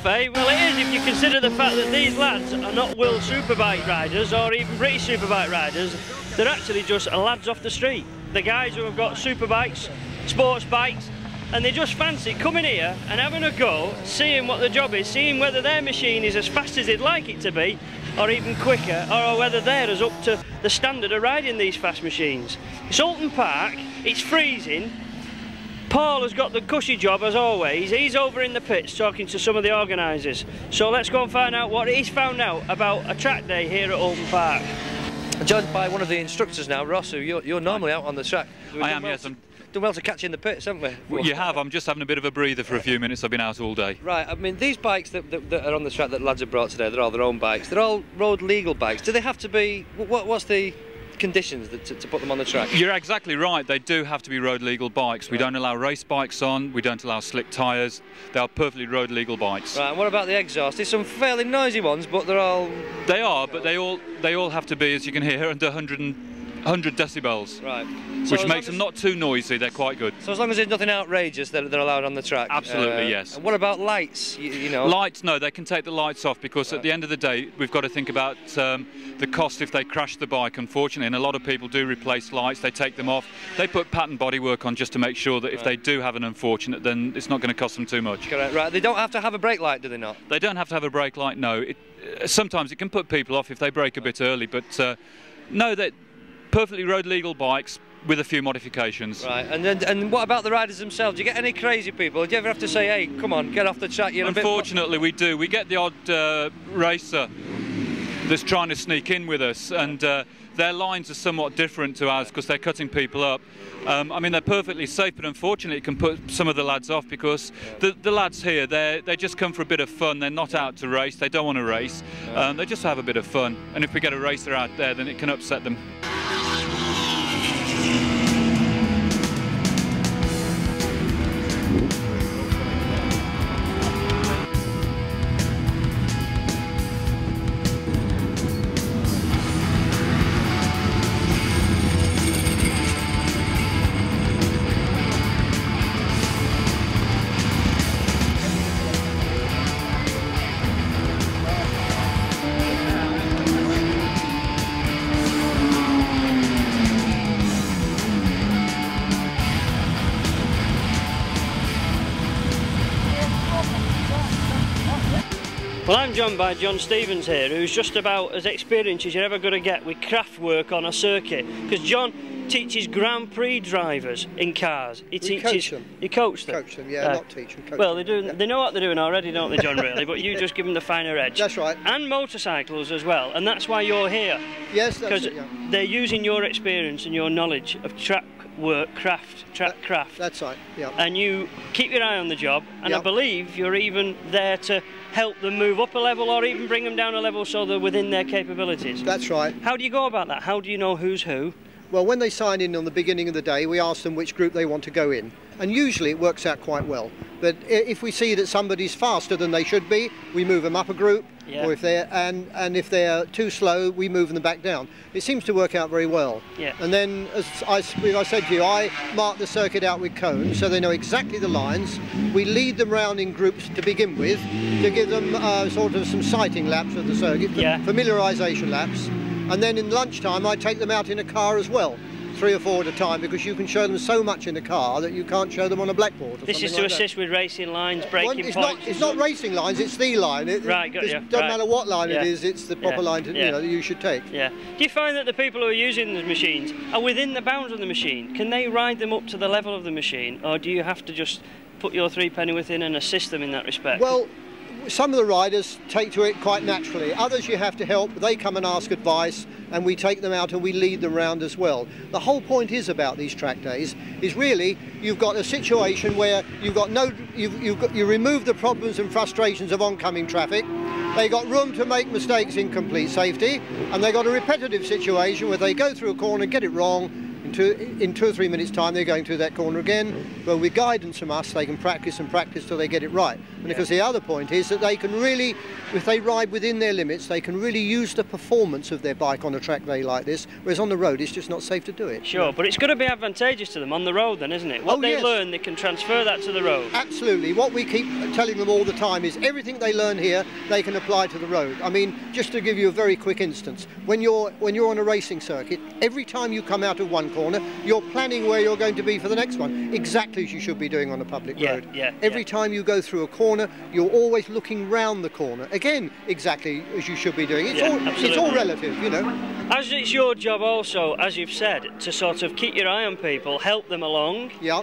eh? Well, it is if you consider the fact that these lads are not World Superbike riders or even British Superbike riders. They're actually just lads off the street. The guys who have got superbikes, sports bikes, and they just fancy coming here and having a go, seeing what the job is, seeing whether their machine is as fast as they'd like it to be, or even quicker, or whether they're as up to the standard of riding these fast machines. It's Alton Park, it's freezing. Paul has got the cushy job as always. He's over in the pits talking to some of the organisers. So let's go and find out what he's found out about a track day here at Alton Park. Joined by one of the instructors now, Ross, who you're normally out on the track. I am, yes. Done well to catch you in the pits, haven't we? Well, you have. I'm just having a bit of a breather for a few minutes. I've been out all day. Right, I mean, these bikes that are on the track that lads have brought today, they're all their own bikes. They're all road legal bikes. Do they have to be, what's the conditions to put them on the track? You're exactly right. They do have to be road legal bikes. We don't allow race bikes on. We don't allow slick tyres. They are perfectly road legal bikes. Right, and what about the exhaust? There's some fairly noisy ones, but they're all... They are, but they all have to be, as you can hear, under 100 decibels. Right. Which makes them not too noisy. They're quite good. So as long as there's nothing outrageous, they're allowed on the track? Absolutely, yes. And what about lights? You know? Lights, no, they can take the lights off because at the end of the day, we've got to think about the cost if they crash the bike, unfortunately, and a lot of people do replace lights, they take them off. They put pattern bodywork on just to make sure that if they do have an unfortunate, then it's not going to cost them too much. Correct, right. They don't have to have a brake light, do they not? They don't have to have a brake light, no. Sometimes it can put people off if they brake a bit early, but no, they're perfectly road legal bikes with a few modifications. Right, and what about the riders themselves? Do you get any crazy people? Do you ever have to say, hey, come on, get off the track? Unfortunately, we do. We get the odd racer that's trying to sneak in with us, and their lines are somewhat different to ours because they're cutting people up. I mean, they're perfectly safe, but unfortunately it can put some of the lads off because the lads here, they just come for a bit of fun. They're not out to race, they don't want to race, they just have a bit of fun, and if we get a racer out there, then it can upset them. Well, I'm joined by John Stevens here, who's just about as experienced as you're ever going to get with craft work on a circuit. Because John teaches Grand Prix drivers in cars. He coach them. You coach them? Coach them, yeah, not teach them. Coach well, them. They know what they're doing already, don't they, John, really? But you just give them the finer edge. That's right. And motorcycles as well, and that's why you're here. Yes, that's it, yeah. Because they're using your experience and your knowledge of track work, track craft. That's right, yeah. And you keep your eye on the job, and yeah. I believe you're even there to help them move up a level or even bring them down a level so they're within their capabilities. That's right. How do you go about that? How do you know who's who? Well, when they sign in on the beginning of the day, we ask them which group they want to go in. And usually it works out quite well. But if we see that somebody's faster than they should be, we move them up a group. Yeah. Or if if they're too slow, we move them back down. It seems to work out very well. Yeah. And then, as I said to you, I mark the circuit out with cones so they know exactly the lines. We lead them round in groups to begin with to give them sort of some sighting laps of the circuit, yeah. Familiarisation laps. And then in lunchtime, I take them out in a car as well, 3 or 4 at a time, because you can show them so much in the car that you can't show them on a blackboard. This is to assist with racing lines, braking points. It's not racing lines; it's the line. Right, got you. It doesn't matter what line it is; it's the proper line you should take. Yeah. Do you find that the people who are using the machines are within the bounds of the machine? Can they ride them up to the level of the machine, or do you have to just put your 3 pennyworth in and assist them in that respect? Well, some of the riders take to it quite naturally. Others you have to help. They come and ask advice, and we take them out and we lead them round as well. The whole point is about these track days is really you've got a situation where you remove the problems and frustrations of oncoming traffic. They got room to make mistakes in complete safety, and they got a repetitive situation where they go through a corner, get it wrong, In 2 or 3 minutes' time, they're going through that corner again. But with guidance from us, they can practice and practice till they get it right. And because the other point is that they can really, if they ride within their limits, they can really use the performance of their bike on a track day like this, whereas on the road it's just not safe to do it. Sure, but it's going to be advantageous to them on the road then, isn't it? What they learn, they can transfer that to the road. Absolutely. What we keep telling them all the time is everything they learn here, they can apply to the road. I mean, just to give you a very quick instance, when you're on a racing circuit, every time you come out of one corner, you're planning where you're going to be for the next one, exactly as you should be doing on a public road. Every time you go through a corner, you're always looking round the corner. Again, exactly as you should be doing. It's all relative, you know. As it's your job also, as you've said, to sort of keep your eye on people, help them along. Yeah.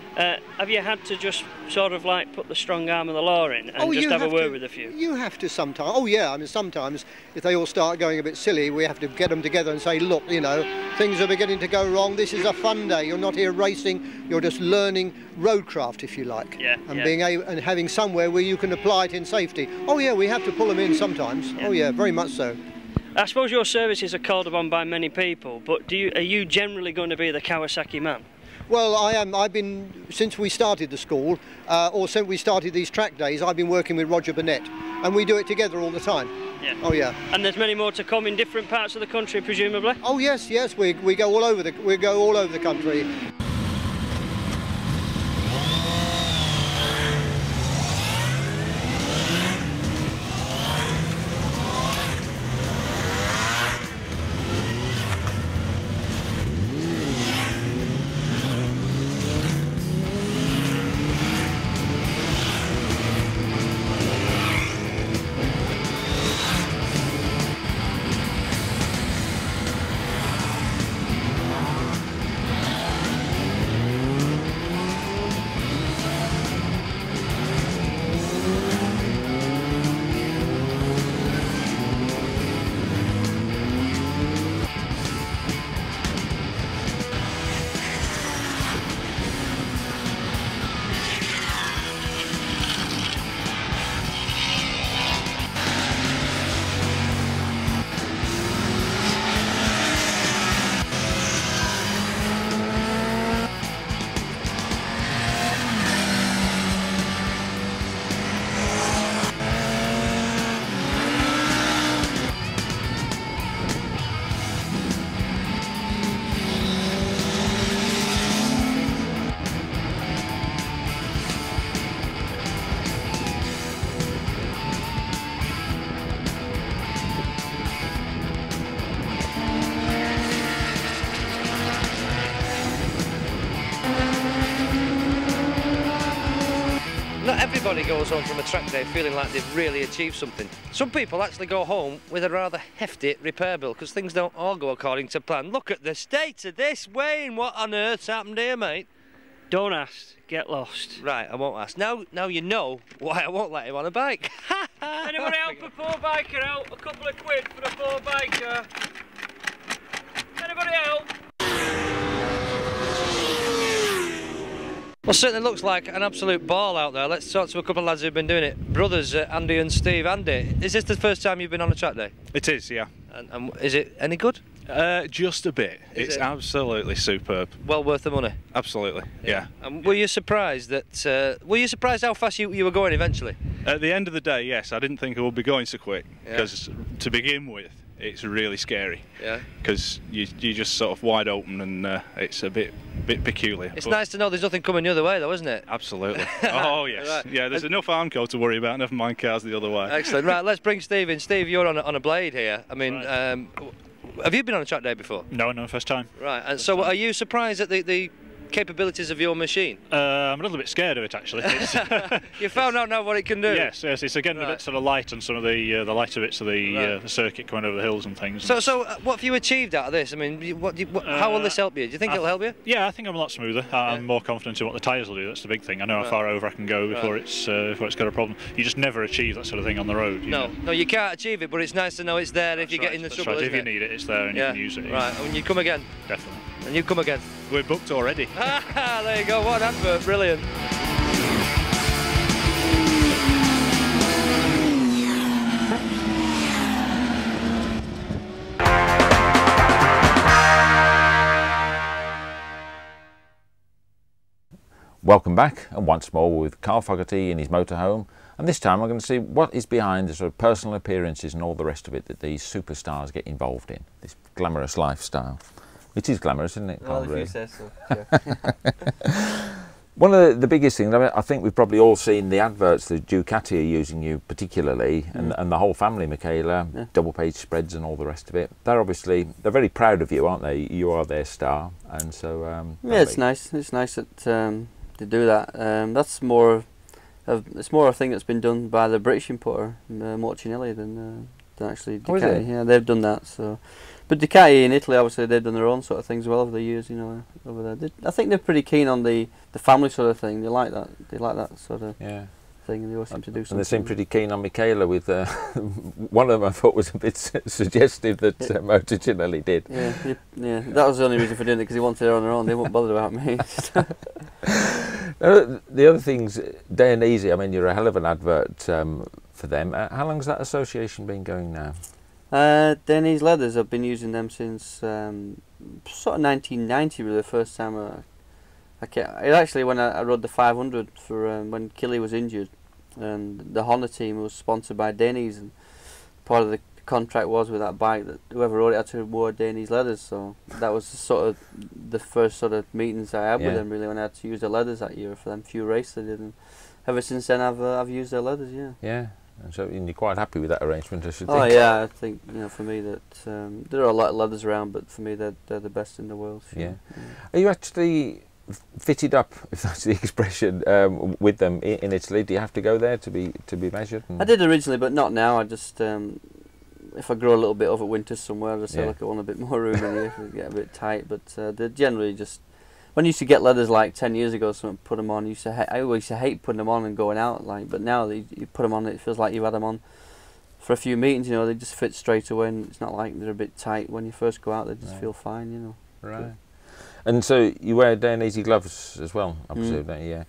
Have you had to just sort of like put the strong arm of the law in and just have a word with a few? You have to sometimes. Oh yeah, I mean sometimes if they all start going a bit silly, we have to get them together and say, look, you know, things are beginning to go wrong. This is a fun day. You're not here racing. You're just learning roadcraft, if you like. Being able and having somewhere where you can apply it in safety. Oh yeah, we have to pull them in sometimes. Oh yeah, very much so. I suppose your services are called upon by many people, but are you generally going to be the Kawasaki man? Well, I am. I've been, since we started the school, or since we started these track days, I've been working with Roger Burnett, and we do it together all the time. Yeah. Oh yeah. And there's many more to come in different parts of the country, presumably? Oh yes, yes. We go all over the country. Not everybody goes home from a track day feeling like they've really achieved something. Some people actually go home with a rather hefty repair bill because things don't all go according to plan. Look at the state of this, Wayne. What on earth's happened here, mate? Don't ask, get lost. Right, I won't ask. Now you know why I won't let him on a bike. Anybody help a poor biker out? A couple of quid for a poor biker. Anybody help? Well, certainly looks like an absolute ball out there. Let's talk to a couple of lads who've been doing it. Brothers, Andy and Steve. Andy, is this the first time you've been on a track day? It is, yeah. And is it any good? Just a bit. It's absolutely superb. Well worth the money. Absolutely, yeah. And were you surprised that? Were you surprised how fast you were going eventually? At the end of the day, yes. I didn't think I would be going so quick because to begin with, it's really scary. Yeah. Because you're just sort of wide open and it's a bit peculiar. It's nice to know there's nothing coming the other way, though, isn't it? Absolutely. Oh yes. Right. Yeah. There's enough Armco to worry about. Never mind cars the other way. Excellent. Right. Let's bring Steve in. Steve, you're on a blade here. I mean, have you been on a track day before? No, first time. Right. And so, are you surprised at the capabilities of your machine? I'm a little bit scared of it actually. You found out now what it can do. Yes, it's again a bit sort of light on some of the lighter bits of the circuit coming over the hills and things. So what have you achieved out of this? I mean, how will this help you? Do you think it'll help you? Yeah, I think I'm a lot smoother. I'm more confident in what the tyres will do. That's the big thing. I know how far over I can go before it's got a problem. You just never achieve that sort of thing on the road. No, you can't achieve it, but it's nice to know it's there if you get in the trouble. Right. If you need it, it's there and you can use it. Right, and you come again. Definitely. And you come again. We're booked already. There you go, what an advert, brilliant. Welcome back, and once more with Carl Fogarty in his motorhome, and this time we're going to see what is behind the sort of personal appearances and all the rest of it that these superstars get involved in, this glamorous lifestyle. It is glamorous, isn't it, Carl? Well, if you say so, yeah. One of the biggest things, I think we've probably all seen the adverts that Ducati are using you particularly, and the whole family, Michaela, double page spreads and all the rest of it. They're very proud of you, aren't they? You are their star, and so... yeah, it's nice. It's nice that to do that. That's it's more a thing that's been done by the British importer, Morcinelli, than actually Ducati. Oh, is it? Yeah, they've done that. So, but Ducati in Italy, obviously, they've done their own sort of things as well over the years. You know, over there. I think they're pretty keen on the family sort of thing. They like that. They like that sort of thing, and they always seem to do something. And they seem pretty keen on Michaela. With one of them, I thought was a bit suggestive that Morcinelli did. Yeah. That was the only reason for doing it, because he wanted her on her own. They weren't bothered about me. The other things, Dainese, I mean, you're a hell of an advert for them. How long's that association been going now? Dainese Leathers, I've been using them since sort of 1990, really, the first time. It actually, when I rode the 500 for when Killy was injured, and the Honda team was sponsored by Dainese, and part of the contract was with that bike that whoever rode it had to wear Dainese leathers. So that was sort of the first sort of meetings I had with them, really, when I had to use their leathers that year for them few races they did. And ever since then, I've used their leathers. Yeah. And so you're quite happy with that arrangement, I should think. Oh yeah, I think, you know, for me that there are a lot of leathers around, but for me they're the best in the world. Sure. Yeah. Are you actually fitted up, if that's the expression, with them in Italy? Do you have to go there to be measured? I did originally, but not now. I just if I grow a little bit over winter somewhere, I just say, look, I want a bit more room in here to get a bit tight. But they're generally just, when you used to get leathers like 10 years ago, someone put them on, I always used to hate putting them on and going out, like. But now that you put them on, it feels like you've had them on for a few meetings. You know, they just fit straight away, and it's not like they're a bit tight when you first go out. They just feel fine, you know. Right. But, and so you wear Dainese gloves as well, I presume, don't you? Yeah.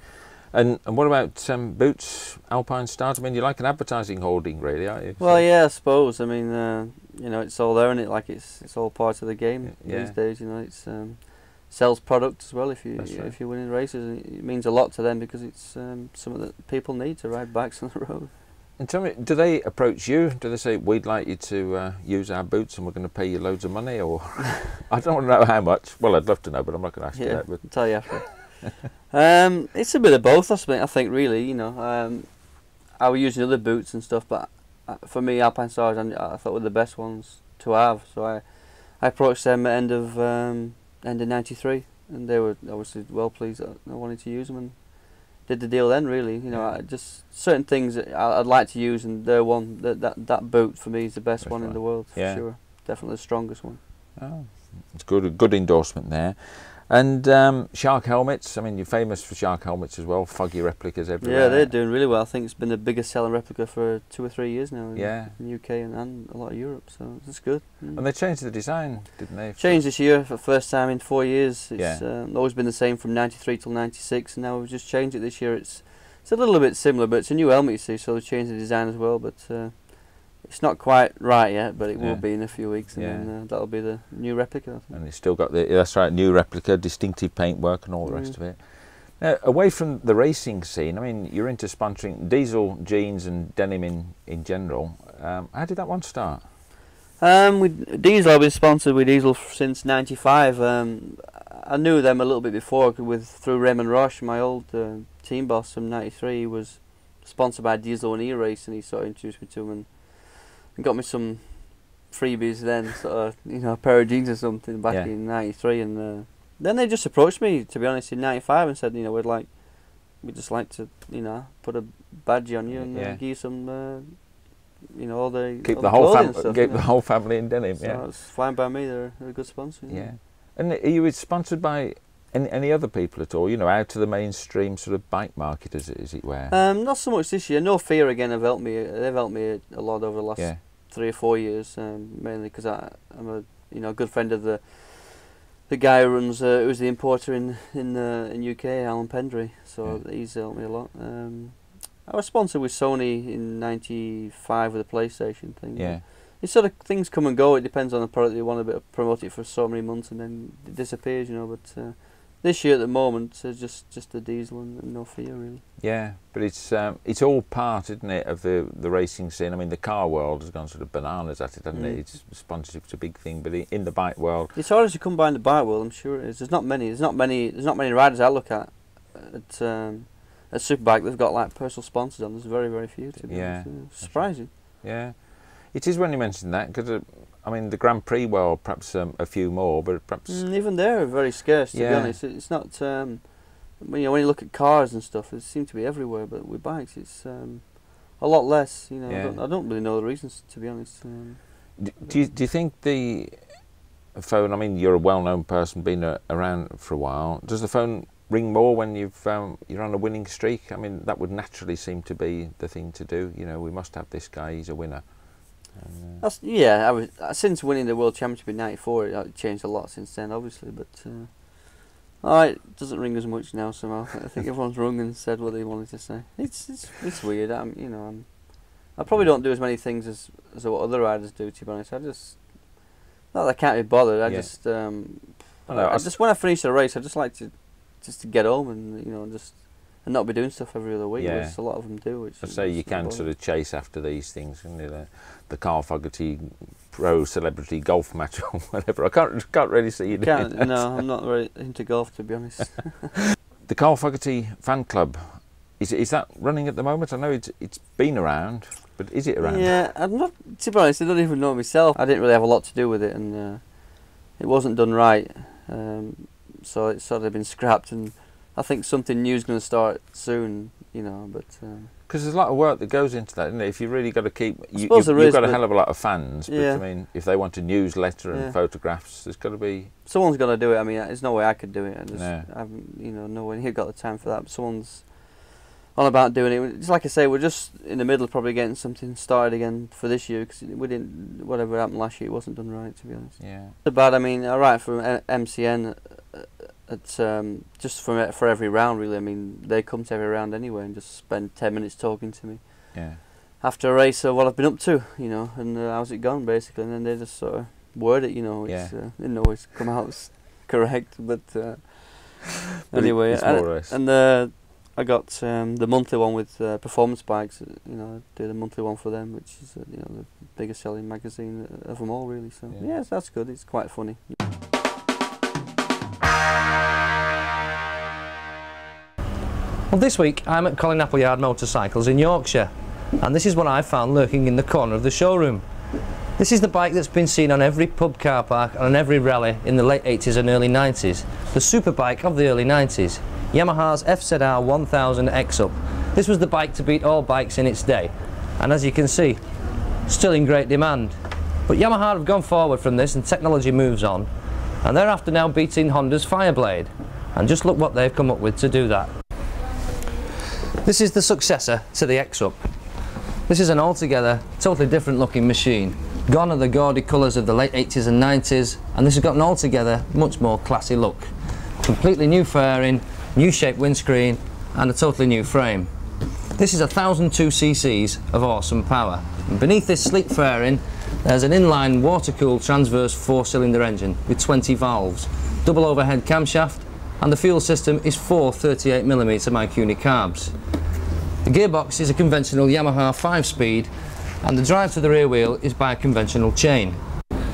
And what about boots, Alpine Stars? I mean, you're like an advertising hoarding, really, aren't you? Well, yeah, I suppose. I mean, you know, it's all there, and like it's all part of the game these days. You know, it's sells product as well. If you're winning races, and it means a lot to them, because it's something that people need to ride bikes on the road. And tell me, do they approach you? Do they say, we'd like you to use our boots and we're going to pay you loads of money? Or I don't want to know how much. Well, I'd love to know, but I'm not going to ask you that. But I'll tell you after. It's a bit of both, I think, really. You know, I was using other boots and stuff, but for me, Alpine Stars, I thought were the best ones to have. So I approached them at end of '93, and they were obviously well pleased that I wanted to use them, and did the deal then, really. You know, just certain things that I'd like to use, and they're one that boot for me is the best one in the world, for sure. Definitely the strongest one. Oh, it's good endorsement there. And shark helmets, I mean, you're famous for shark helmets as well, foggy replicas everywhere. Yeah, they're doing really well. I think it's been the biggest selling replica for 2 or 3 years now in the UK and a lot of Europe, so it's good. And they changed the design, didn't they? Changed this year for the first time in 4 years. It's always been the same from '93 till '96, and now we've just changed it this year. It's a little bit similar, but it's a new helmet, you see, so they've changed the design as well, but it's not quite right yet, but it will be in a few weeks, and then that'll be the new replica, I think. And it's still got that's right, new replica, distinctive paintwork and all the rest of it. Now, away from the racing scene, I mean, you're into sponsoring diesel, jeans and denim in general. How did that one start? With Diesel, I've been sponsored with Diesel since '95. I knew them a little bit before through Raymond Roche, my old team boss from '93. He was sponsored by Diesel and E-Race, and he sort of introduced me to him and got me some freebies then, sort of, you know, a pair of jeans or something back in '93, and then they just approached me, to be honest, in '95 and said, you know, we'd just like to, you know, put a badge on you and give you some, you know, all the keep the whole family in denim. So it's fine by me. They're a good sponsor. Yeah. And are you sponsored by any other people at all? You know, out to the mainstream sort of bike market, as it were. Not so much this year. No Fear again have helped me. They've helped me a lot over the last 3 or 4 years, mainly because I'm a good friend of the guy who runs who's the importer in UK, Alan Pendry. So he's helped me a lot. I was sponsored with Sony in '95 with the PlayStation thing. Yeah. It's sort of, things come and go. It depends on the product. You want to promote it for so many months and then it disappears, you know. But this year at the moment, just the diesel and no fear really. Yeah, but it's all part, isn't it, of the racing scene. I mean, the car world has gone sort of bananas at it, hasn't it? It's sponsorship's a big thing, but in the bike world, it's hard to come by in the bike world. I'm sure it is. There's not many riders I look at Superbike that've got like personal sponsors on. There's very, very few. To be honest. It's surprising. Yeah, it is when you mention that, because I mean, the Grand Prix world, perhaps a few more, but perhaps even they're very scarce. To be honest, it's not. When you look at cars and stuff, it seems to be everywhere. But with bikes, it's a lot less. You know, I don't really know the reasons, to be honest. Do you think the phone? I mean, you're a well-known person, been around for a while. Does the phone ring more when you're on a winning streak? I mean, that would naturally seem to be the thing to do. You know, we must have this guy. He's a winner. Since winning the World Championship in '94, it changed a lot since then, obviously. But it doesn't ring as much now somehow. I think everyone's rung and said what they wanted to say. It's weird. I probably don't do as many things as what other riders do. To be honest, not that I can't be bothered. I just when I finish a race, I just like to get home and and not be doing stuff every other week, which a lot of them do. Which I say you can sort of chase after these things, the Carl Fogarty pro celebrity golf match or whatever. I can't really see you doing that. No, I'm not very into golf, to be honest. The Carl Fogarty fan club, is that running at the moment? I know it's been around, but is it around? Yeah, I'm not. To be honest, I don't even know myself. I didn't really have a lot to do with it, and it wasn't done right, so it's sort of been scrapped. And I think something new is going to start soon, but... Because there's a lot of work that goes into that, isn't it? If you really got to keep... You've got a hell of a lot of fans, but I mean, if they want a newsletter and photographs, there's got to be... Someone's got to do it. I mean, there's no way I could do it. I haven't, nowhere near got the time for that. But someone's on about doing it. It's like I say, we're just in the middle of probably getting something started again for this year, because we didn't... Whatever happened last year, it wasn't done right, to be honest. Yeah. But I mean, I write for MCN... It's just for every round, really. I mean, they come to every round anyway and just spend 10 minutes talking to me. Yeah. After a race, what I've been up to, and how's it gone, basically. And then they just sort of word it, It's, didn't always come out as correct, but anyway. I got the monthly one with Performance Bikes. I do the monthly one for them, which is the biggest selling magazine of them all, really. So yes, that's good. It's quite funny. Well, this week I'm at Colin Appleyard Motorcycles in Yorkshire, and this is what I found lurking in the corner of the showroom. This is the bike that's been seen on every pub car park and on every rally in the late 80s and early 90s, the superbike of the early 90s, Yamaha's FZR 1000 X-Up. This was the bike to beat all bikes in its day, and as you can see, still in great demand. But Yamaha have gone forward from this and technology moves on, and they're after now beating Honda's Fireblade, and just look what they've come up with to do that. This is the successor to the X-Up. This is an altogether totally different looking machine. Gone are the gaudy colours of the late 80s and 90s, and this has got an altogether much more classy look. Completely new fairing, new shaped windscreen and a totally new frame. This is 1002 cc's of awesome power. And beneath this sleek fairing there's an inline water-cooled transverse 4-cylinder engine with 20 valves, double overhead camshaft, and the fuel system is 4 38mm Mikuni carbs. The gearbox is a conventional Yamaha 5-speed, and the drive to the rear wheel is by a conventional chain.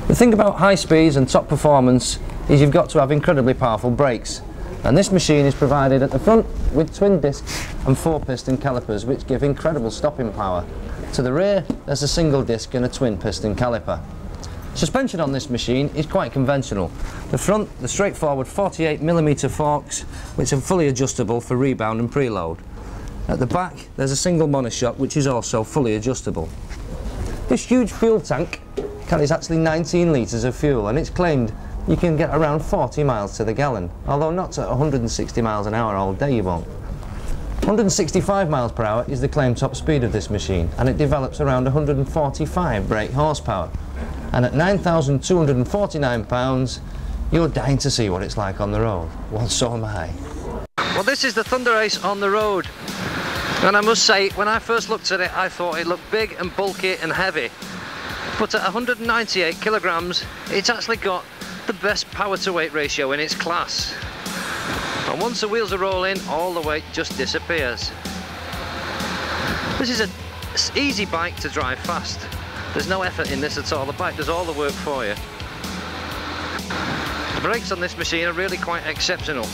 The thing about high speeds and top performance is you've got to have incredibly powerful brakes, and this machine is provided at the front with twin discs and 4-piston calipers which give incredible stopping power. To the rear there's a single disc and a twin piston caliper. Suspension on this machine is quite conventional. The front, the straightforward 48mm forks, which are fully adjustable for rebound and preload. At the back there's a single monoshock which is also fully adjustable. This huge fuel tank carries actually 19 litres of fuel, and it's claimed you can get around 40 miles to the gallon, although not at 160 miles an hour all day you won't. 165 miles per hour is the claimed top speed of this machine, and it develops around 145 brake horsepower. And at 9,249 pounds, you're dying to see what it's like on the road. Well, so am I. Well, this is the Thunder Ace on the road, and I must say, when I first looked at it, I thought it looked big and bulky and heavy. But at 198 kilograms, it's actually got the best power to weight ratio in its class. And once the wheels are rolling, all the weight just disappears. This is an easy bike to drive fast. There's no effort in this at all. The bike does all the work for you. The brakes on this machine are really quite exceptional.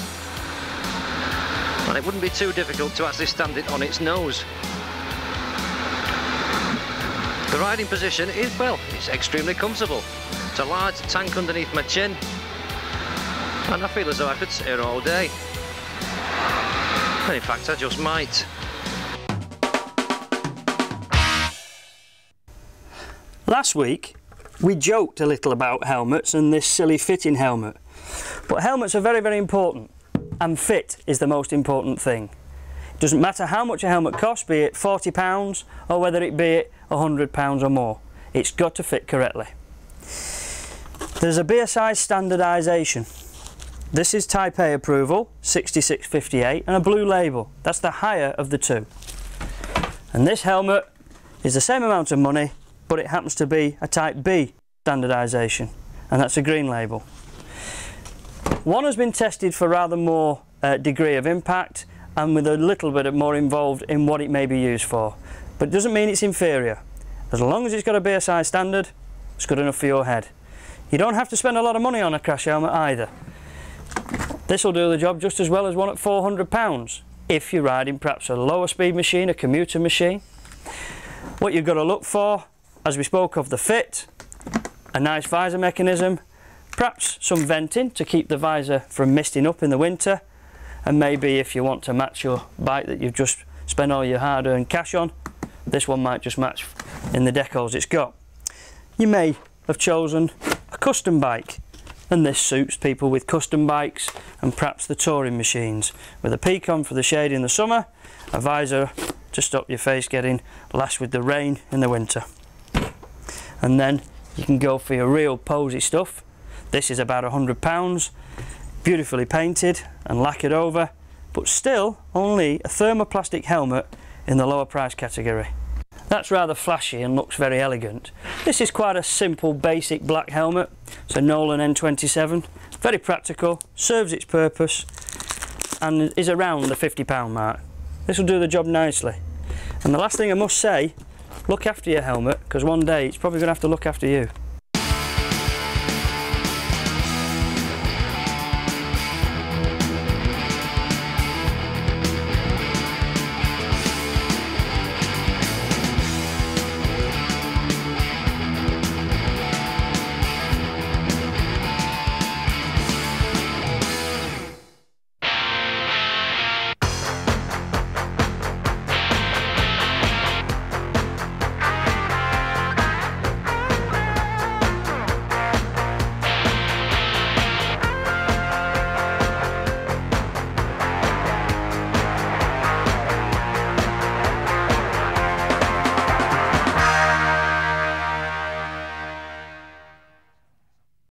And it wouldn't be too difficult to actually stand it on its nose. The riding position is, well, it's extremely comfortable. It's a large tank underneath my chin. And I feel as though I could sit here all day. And in fact, I just might. Last week, we joked a little about helmets and this silly fitting helmet. But helmets are very, very important. And fit is the most important thing. It doesn't matter how much a helmet costs, be it £40 or whether it be £100 or more. It's got to fit correctly. There's a beer size standardisation. This is Type A approval, 6658, and a blue label. That's the higher of the two. And this helmet is the same amount of money, but it happens to be a Type B standardisation, and that's a green label. One has been tested for rather more degree of impact and with a little bit more involved in what it may be used for, but it doesn't mean it's inferior. As long as it's got a beer size standard, it's good enough for your head. You don't have to spend a lot of money on a crash helmet either. This will do the job just as well as one at £400 if you're riding perhaps a lower speed machine, a commuter machine. What you've got to look for, as we spoke of, the fit, a nice visor mechanism, perhaps some venting to keep the visor from misting up in the winter, and maybe if you want to match your bike that you've just spent all your hard-earned cash on, this one might just match in the decals it's got. You may have chosen a custom bike, and this suits people with custom bikes and perhaps the touring machines, with a peak-on for the shade in the summer, a visor to stop your face getting lashed with the rain in the winter. And then you can go for your real posy stuff. This is about £100, beautifully painted and lacquered over, but still only a thermoplastic helmet in the lower price category. That's rather flashy and looks very elegant. This is quite a simple basic black helmet. It's a Nolan N27, very practical, serves its purpose and is around the £50 mark. This will do the job nicely. And the last thing I must say, look after your helmet, because one day it's probably going to have to look after you.